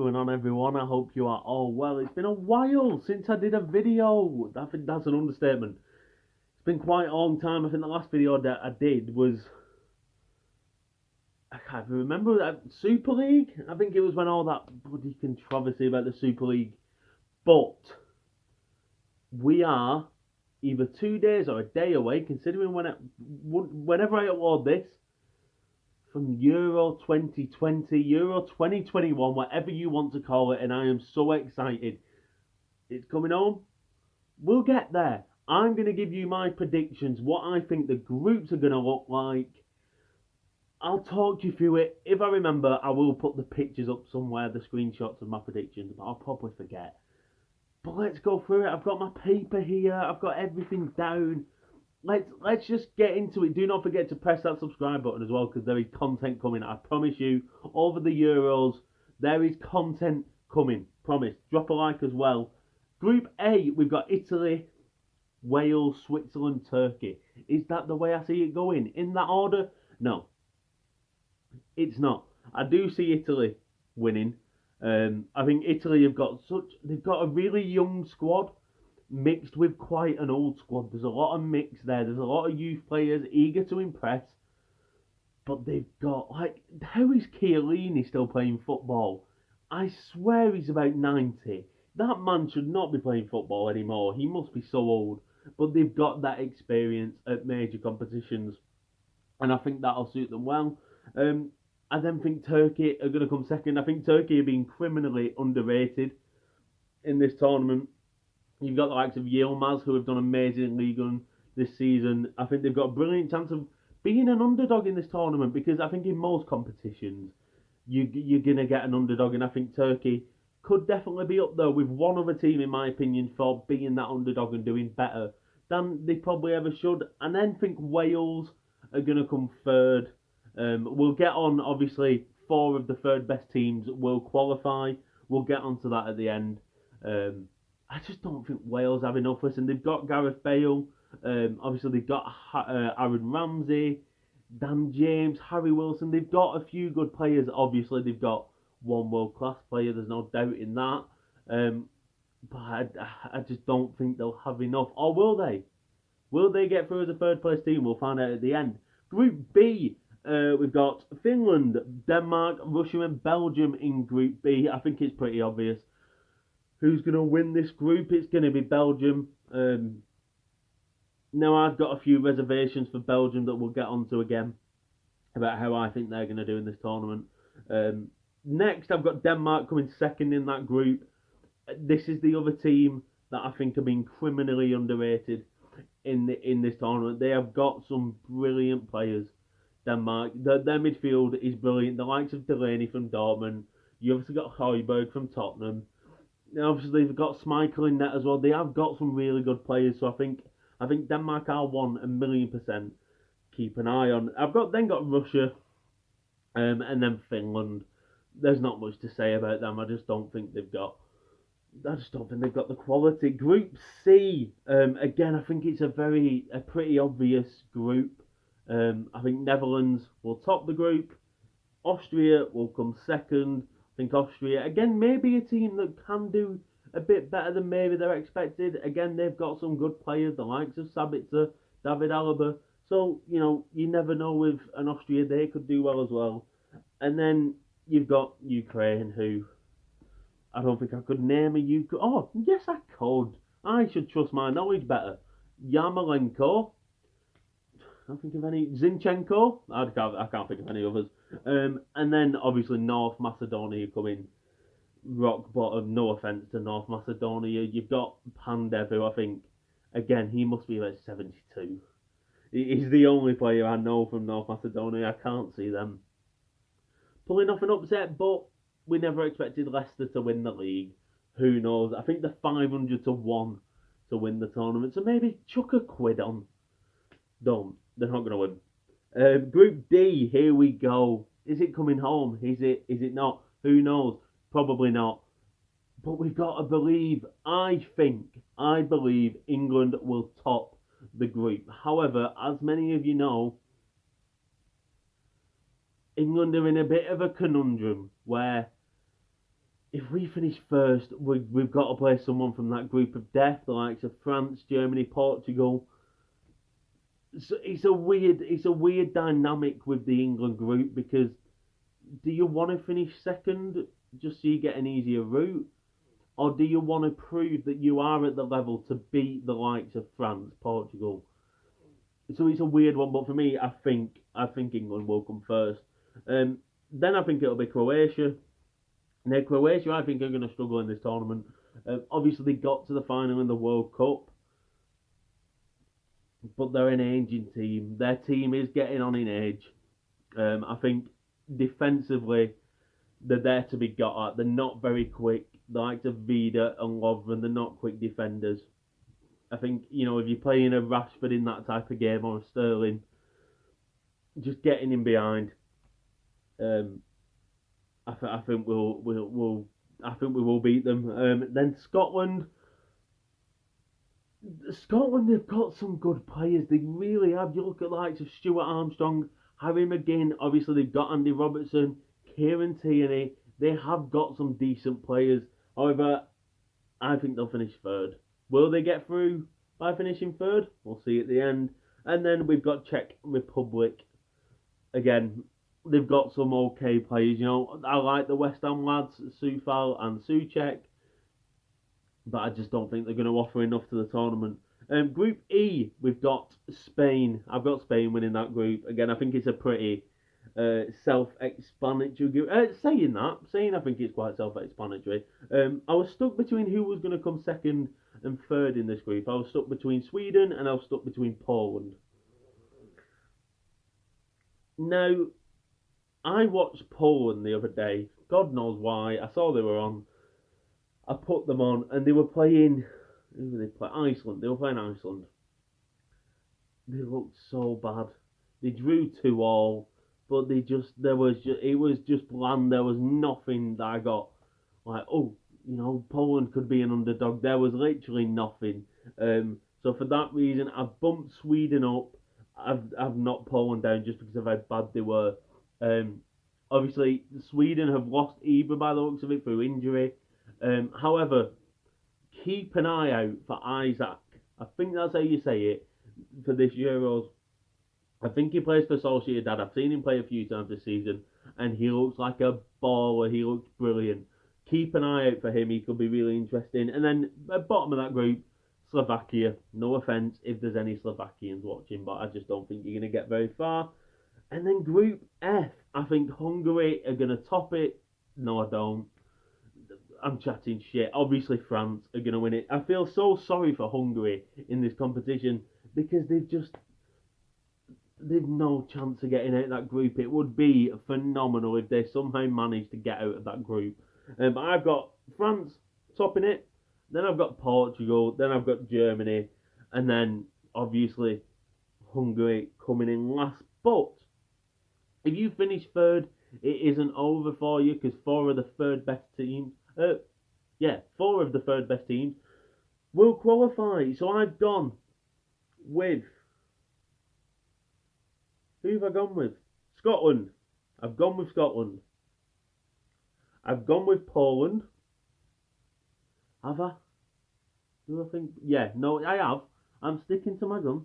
going on, everyone? I hope you are all well. It's been a while since I did a video. I think that's an understatement. It's been quite a long time. I think the last video that I did was, I can't even remember, that Super League. I think it was when all that bloody controversy about the Super League. But we are either 2 days or a day away, considering whenever I upload this, from Euro 2020, Euro 2021, whatever you want to call it, and I am so excited. It's coming home. We'll get there. I'm going to give you my predictions, what I think the groups are going to look like. I'll talk you through it. If I remember, I will put the pictures up somewhere, the screenshots of my predictions, but I'll probably forget. But let's go through it. I've got my paper here. I've got everything down. Let's just get into it. Do not forget to press that subscribe button as well, because there is content coming. I promise you, over the Euros, there is content coming. Promise. Drop a like as well. Group A, we've got Italy, Wales, Switzerland, Turkey. Is that the way I see it going? In that order? No, it's not. I do see Italy winning. I think Italy they've got a really young squad mixed with quite an old squad. There's a lot of mix there. There's a lot of youth players eager to impress. But they've got, how is Chiellini still playing football? I swear he's about 90. That man should not be playing football anymore. He must be so old. But they've got that experience at major competitions. And I think that'll suit them well. I then think Turkey are going to come second. I think Turkey are being criminally underrated in this tournament. You've got the likes of Yilmaz, who have done amazing in Ligue 1 this season. I think they've got a brilliant chance of being an underdog in this tournament, because I think in most competitions you're going to get an underdog, and I think Turkey could definitely be up there with one other team, in my opinion, for being that underdog and doing better than they probably ever should. And then think Wales are going to come third. We'll get on, obviously, 4 of the third best teams will qualify. We'll get onto that at the end. I just don't think Wales have enough. Listen, they've got Gareth Bale. Obviously, they've got Aaron Ramsey, Dan James, Harry Wilson. They've got a few good players. Obviously, they've got one world-class player. There's no doubt in that. But I just don't think they'll have enough. Or will they? Will they get through as a third-place team? We'll find out at the end. Group B, we've got Finland, Denmark, Russia, and Belgium in Group B. I think it's pretty obvious who's going to win this group. It's going to be Belgium. Now, I've got a few reservations for Belgium that we'll get onto again about how I think they're going to do in this tournament. Next, I've got Denmark coming second in that group. This is the other team that I think are being criminally underrated in this tournament. They have got some brilliant players. Denmark, their midfield is brilliant. The likes of Delaney from Dortmund. You obviously got Højbjerg from Tottenham. Obviously, they've got Schmeichel in net as well. They have got some really good players, so I think Denmark are 1,000,000% keep an eye on. I've got Russia, and then Finland. There's not much to say about them. I just don't think they've got the quality. Group C, again, I think it's a pretty obvious group. I think Netherlands will top the group. Austria will come second. I think Austria, again, maybe a team that can do a bit better than maybe they're expected. Again, they've got some good players, the likes of Sabitzer, David Alaba. So, you never know with an Austria, they could do well as well. And then you've got Ukraine, who I don't think I could name a Ukraine. Oh, yes, I could. I should trust my knowledge better. Yarmolenko. I can't think of any. Zinchenko. I can't think of any others. And then obviously North Macedonia coming rock bottom. No offense to North Macedonia. You've got Pandev, who I think, again, he must be about 72. He's the only player I know from North Macedonia. I can't see them pulling off an upset, but we never expected Leicester to win the league. Who knows? I think they're 500 to 1 to win the tournament. So maybe chuck a quid on. Don't. They're not going to win. Group D, here we go. Is it coming home? Is it not? Who knows? Probably not. But we've got to believe. I believe England will top the group. However, as many of you know, England are in a bit of a conundrum where if we finish first, we've got to play someone from that group of death, the likes of France, Germany, Portugal. So it's a weird dynamic with the England group because do you want to finish second just so you get an easier route, or do you want to prove that you are at the level to beat the likes of France, Portugal? So it's a weird one, but for me, I think England will come first. Then I think it'll be Croatia. Now Croatia, I think are going to struggle in this tournament. Obviously, they got to the final in the World Cup, but they're an aging team. Their team is getting on in age. I think defensively, they're there to be got at. They're not very quick. The likes of Vida and Lovren, they're not quick defenders. I think, if you're playing a Rashford in that type of game or a Sterling, just getting in behind, um, I think we will beat them. Then Scotland, they've got some good players. They really have. You look at the likes of Stuart Armstrong, Harry McGinn. Obviously, they've got Andy Robertson, Kieran Tierney. They have got some decent players. However, I think they'll finish third. Will they get through by finishing third? We'll see at the end. And then we've got Czech Republic. Again, they've got some okay players. I like the West Ham lads, Sufal and Souček, but I just don't think they're going to offer enough to the tournament. Group E, we've got Spain. I've got Spain winning that group. Again, I think it's a pretty self-explanatory group. Saying I think it's quite self-explanatory. I was stuck between who was going to come second and third in this group. I was stuck between Sweden and I was stuck between Poland. Now, I watched Poland the other day. God knows why. I saw they were on. I put them on, and they were playing. Who were they playing? Iceland. They were playing Iceland. They looked so bad. They drew 2-2, but it was just bland. There was nothing that I got like, Poland could be an underdog. There was literally nothing. So for that reason, I've bumped Sweden up. I've knocked Poland down just because of how bad they were. Obviously, Sweden have lost either by the looks of it through injury. However, keep an eye out for Isaac. I think that's how you say it for this Euros. I think he plays for Sociedad. I've seen him play a few times this season, and he looks like a baller. He looks brilliant. Keep an eye out for him. He could be really interesting. And then at the bottom of that group, Slovakia. No offence if there's any Slovakians watching, but I just don't think you're going to get very far. And then Group F, I think Hungary are going to top it. No, I don't. I'm chatting shit. Obviously, France are going to win it. I feel so sorry for Hungary in this competition because they've no chance of getting out of that group. It would be phenomenal if they somehow managed to get out of that group. But I've got France topping it. Then I've got Portugal. Then I've got Germany. And then, obviously, Hungary coming in last. But if you finish third, it isn't over for you because four of the third best teams will qualify. So I've gone with... Who have I gone with? Scotland. I've gone with Scotland. I've gone with Poland. Have I? Do I think? Yeah, no, I have. I'm sticking to my gun.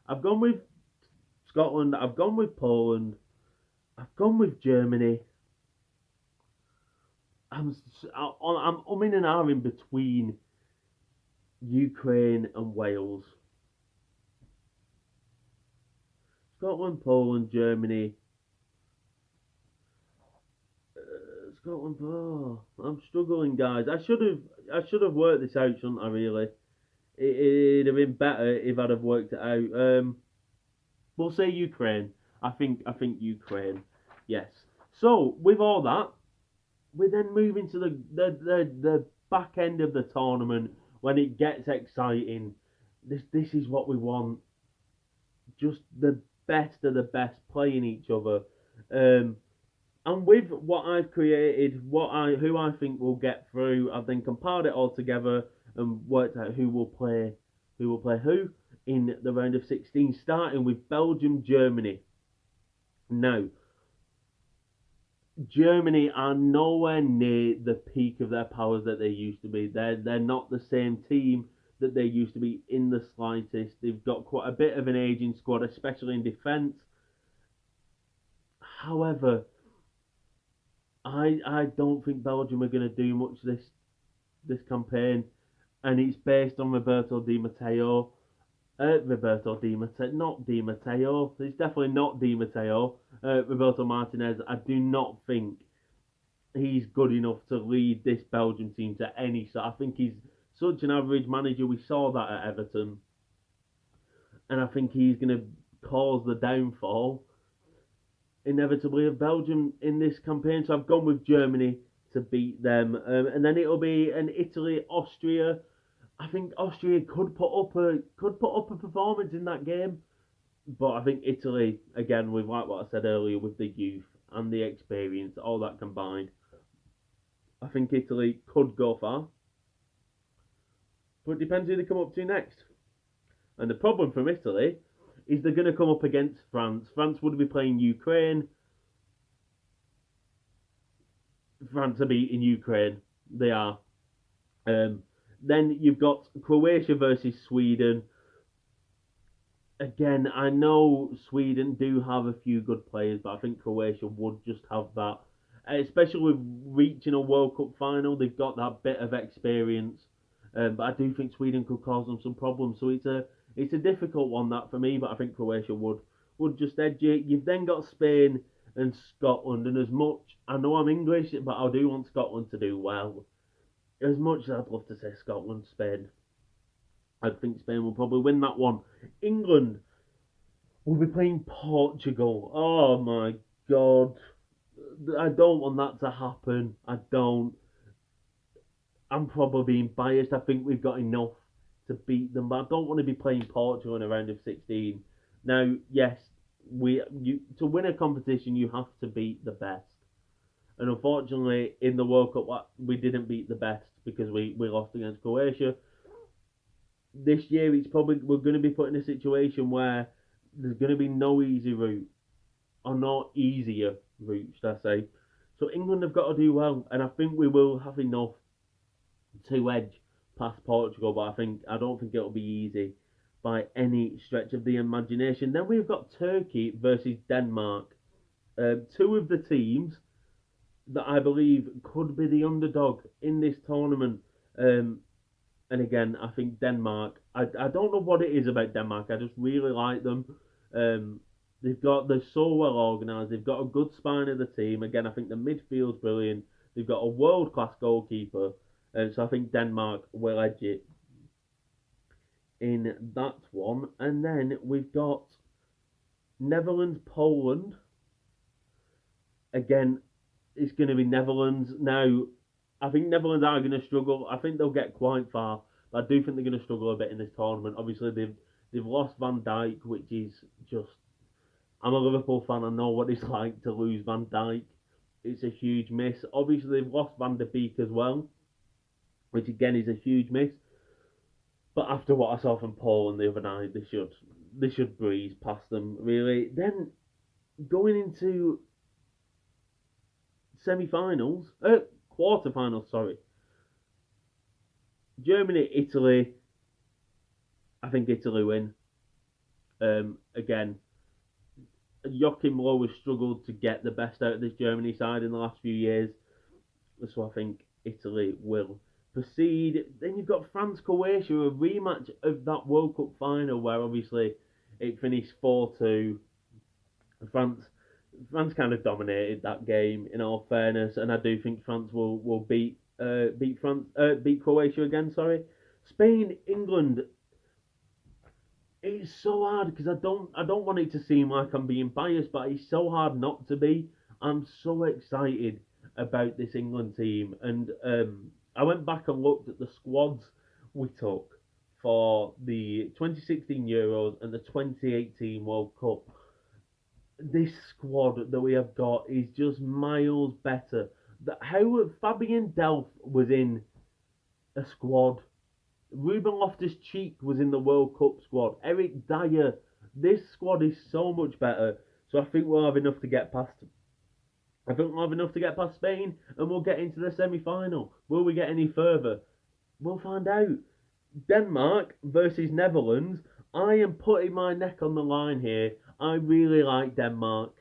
I've gone with Scotland. I've gone with Poland. I've gone with Germany. I'm umming and ahhing between Ukraine and Wales. Scotland, Poland, Germany. Scotland. Oh, I'm struggling, guys. I should have worked this out, shouldn't I? Really, it'd have been better if I'd have worked it out. We'll say Ukraine. I think Ukraine. Yes. So with all that, we then move into the back end of the tournament when it gets exciting. This is what we want. Just the best of the best playing each other. And with what I've created, who I think will get through, I've then compiled it all together and worked out who will play who in the round of 16, starting with Belgium, Germany. Now, Germany are nowhere near the peak of their powers that they used to be. They're not the same team that they used to be in the slightest. They've got quite a bit of an aging squad, especially in defence. However, I don't think Belgium are going to do much this campaign, and it's based on Roberto Di Matteo. Roberto Di Matteo, not Di Matteo. It's definitely not Di Matteo. Roberto Martinez. I do not think he's good enough to lead this Belgium team to any sort. I think he's such an average manager. We saw that at Everton, and I think he's going to cause the downfall inevitably of Belgium in this campaign. So I've gone with Germany to beat them, and then it'll be an Italy Austria. I think Austria could put up a performance in that game, but I think Italy again, with like what I said earlier, with the youth and the experience, all that combined, I think Italy could go far. But it depends who they come up to next. And the problem from Italy is they're going to come up against France. France would be playing Ukraine. France are beating Ukraine. They are. Then you've got Croatia versus Sweden. Again, I know Sweden do have a few good players, but I think Croatia would just have that. Especially with reaching a World Cup final, they've got that bit of experience. But I do think Sweden could cause them some problems. So it's a difficult one that for me, but I think Croatia would just edge it. You've then got Spain and Scotland, and as much I know I'm English, but I do want Scotland to do well. As much as I'd love to say Scotland, Spain, I think Spain will probably win that one. England will be playing Portugal. Oh my god. I don't want that to happen. I don't. I'm probably being biased. I think we've got enough to beat them, but I don't want to be playing Portugal in a round of 16. Now, yes, to win a competition, you have to beat the best. And unfortunately, in the World Cup, we didn't beat the best because we lost against Croatia. This year, we're going to be put in a situation where there's going to be no easy route, or no easier route, should I say. So England have got to do well, and I think we will have enough to edge past Portugal, but I don't think it'll be easy by any stretch of the imagination. Then we've got Turkey versus Denmark. Two of the teams that I believe could be the underdog in this tournament. And again, I think Denmark. I don't know what it is about Denmark. I just really like them. They're so well organised. They've got a good spine of the team. Again, I think the midfield's brilliant. They've got a world class goalkeeper. So I think Denmark will edge it in that one. And then we've got Netherlands, Poland. Again, it's going to be Netherlands. Now, I think Netherlands are going to struggle. I think they'll get quite far, but I do think they're going to struggle a bit in this tournament. Obviously, they've lost Van Dijk, which is just. I'm a Liverpool fan. I know what it's like to lose Van Dijk. It's a huge miss. Obviously, they've lost Van der Beek as well, which again is a huge miss. But after what I saw from Poland the other night, they should breeze past them really. Then going into semi-finals, quarter-finals, sorry. Germany, Italy. I think Italy win. Again, Joachim Low has struggled to get the best out of this Germany side in the last few years, so I think Italy will proceed. Then you've got France, Croatia, a rematch of that World Cup final where obviously it finished 4-2. France kind of dominated that game in all fairness, and I do think France will beat Croatia again. Sorry, Spain, England. It's so hard because I don't want it to seem like I'm being biased, but it's so hard not to be. I'm so excited about this England team, and I went back and looked at the squads we took for the 2016 Euros and the 2018 World Cup. This squad that we have got is just miles better. How Fabian Delph was in a squad. Ruben Loftus-Cheek was in the World Cup squad. Eric Dyer. This squad is so much better. So I think we'll have enough to get past I think we'll have enough to get past Spain, and we'll get into the semi-final. Will we get any further? We'll find out. Denmark versus Netherlands. I am putting my neck on the line here. I really like Denmark.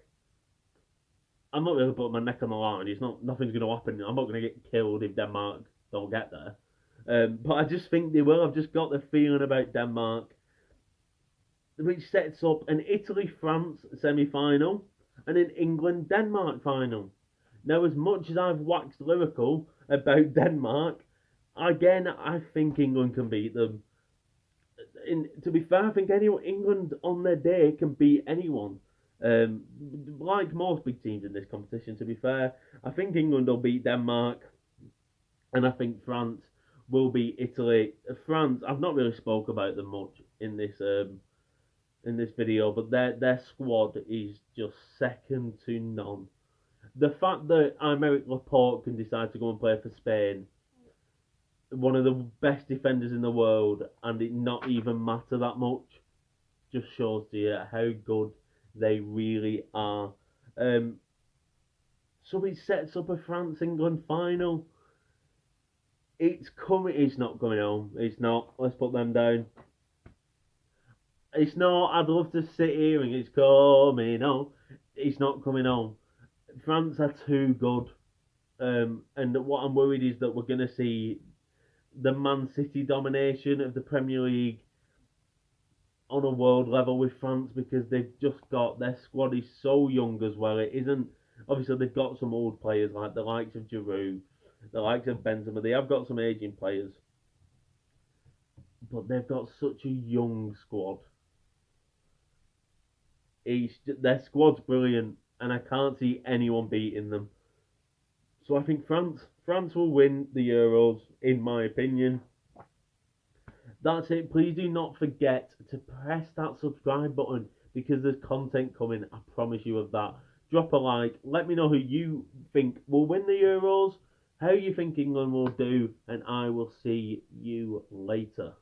I'm not really putting my neck on the line. Nothing's going to happen. I'm not going to get killed if Denmark don't get there. But I just think they will. I've just got the feeling about Denmark, which sets up an Italy-France semi-final and an England-Denmark final. Now, as much as I've waxed lyrical about Denmark, again, I think England can beat them. To be fair, I think England on their day can beat anyone. Like most big teams in this competition, to be fair, I think England will beat Denmark, and I think France will beat Italy. France, I've not really spoke about them much in this video, but their squad is just second to none. The fact that Aymeric Laporte can decide to go and play for Spain, one of the best defenders in the world, and it not even matter that much, just shows to you how good they really are. So it sets up a France-England final. It's coming. It's not coming home. It's not. Let's put them down. It's not. I'd love to sit here and it's coming home. It's not coming home. France are too good. And what I'm worried is that we're going to see the Man City domination of the Premier League on a world level with France, because they've just got, their squad is so young as well. It isn't, obviously they've got some old players like the likes of Giroud, the likes of Benzema. They have got some aging players, but they've got such a young squad. Their squad's brilliant, and I can't see anyone beating them. So I think France will win the Euros, in my opinion. That's it. Please do not forget to press that subscribe button, because there's content coming. I promise you of that. Drop a like. Let me know who you think will win the Euros, how you think England will do, and I will see you later.